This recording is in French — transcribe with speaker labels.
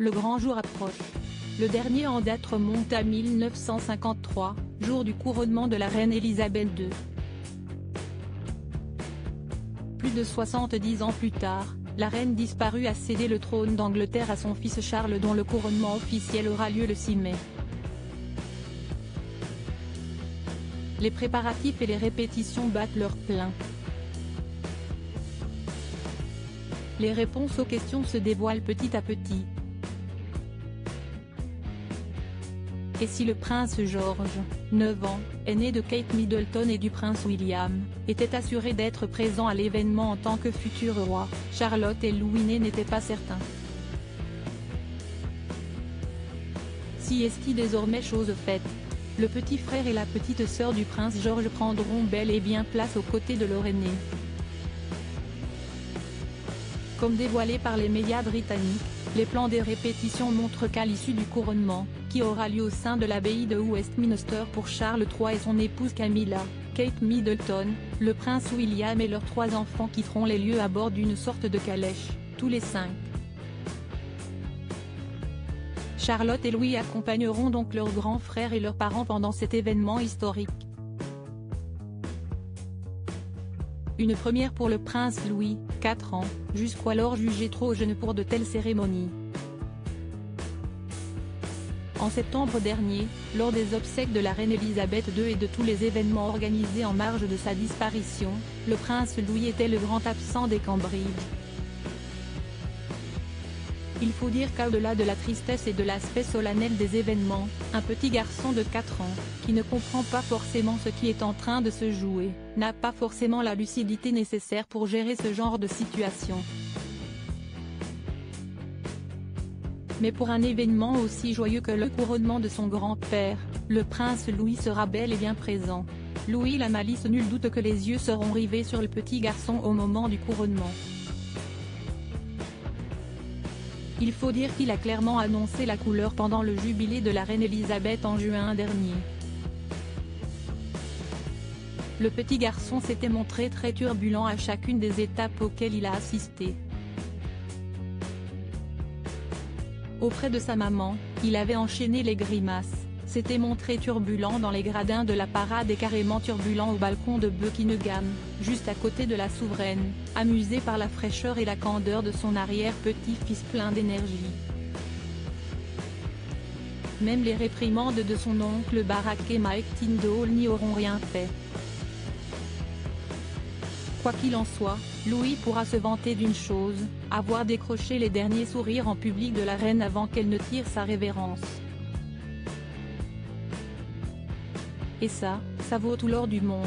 Speaker 1: le grand jour approche. Le dernier en date remonte à 1953, jour du couronnement de la reine Elisabeth II. Plus de 70 ans plus tard, la reine disparue a cédé le trône d'Angleterre à son fils Charles, dont le couronnement officiel aura lieu le 6 mai. Les préparatifs et les répétitions battent leur plein. Les réponses aux questions se dévoilent petit à petit. Et si le prince George, 9 ans, aîné de Kate Middleton et du prince William, était assuré d'être présent à l'événement en tant que futur roi, Charlotte et Louis n'étaient pas certains. Si est-il désormais chose faite. Le petit frère et la petite sœur du prince George prendront bel et bien place aux côtés de leur aîné. Comme dévoilé par les médias britanniques, les plans des répétitions montrent qu'à l'issue du couronnement, qui aura lieu au sein de l'abbaye de Westminster pour Charles III et son épouse Camilla, Kate Middleton, le prince William et leurs 3 enfants quitteront les lieux à bord d'une sorte de calèche, tous les 5. Charlotte et Louis accompagneront donc leurs grands frères et leurs parents pendant cet événement historique. Une première pour le prince Louis, 4 ans, jusqu'alors jugé trop jeune pour de telles cérémonies. En septembre dernier, lors des obsèques de la reine Elisabeth II et de tous les événements organisés en marge de sa disparition, le prince Louis était le grand absent des Cambridge. Il faut dire qu'au-delà de la tristesse et de l'aspect solennel des événements, un petit garçon de 4 ans, qui ne comprend pas forcément ce qui est en train de se jouer, n'a pas forcément la lucidité nécessaire pour gérer ce genre de situation. Mais pour un événement aussi joyeux que le couronnement de son grand-père, le prince Louis sera bel et bien présent. Louis la malice, nul doute que les yeux seront rivés sur le petit garçon au moment du couronnement. Il faut dire qu'il a clairement annoncé la couleur pendant le jubilé de la reine Elisabeth en juin dernier. Le petit garçon s'était montré très turbulent à chacune des étapes auxquelles il a assisté. Auprès de sa maman, il avait enchaîné les grimaces, s'était montré turbulent dans les gradins de la parade et carrément turbulent au balcon de Buckingham, juste à côté de la souveraine, amusé par la fraîcheur et la candeur de son arrière-petit-fils plein d'énergie. Même les réprimandes de son oncle Barack et Mike Tyndall n'y auront rien fait. Quoi qu'il en soit, Louis pourra se vanter d'une chose, avoir décroché les derniers sourires en public de la reine avant qu'elle ne tire sa révérence. Et ça vaut tout l'or du monde.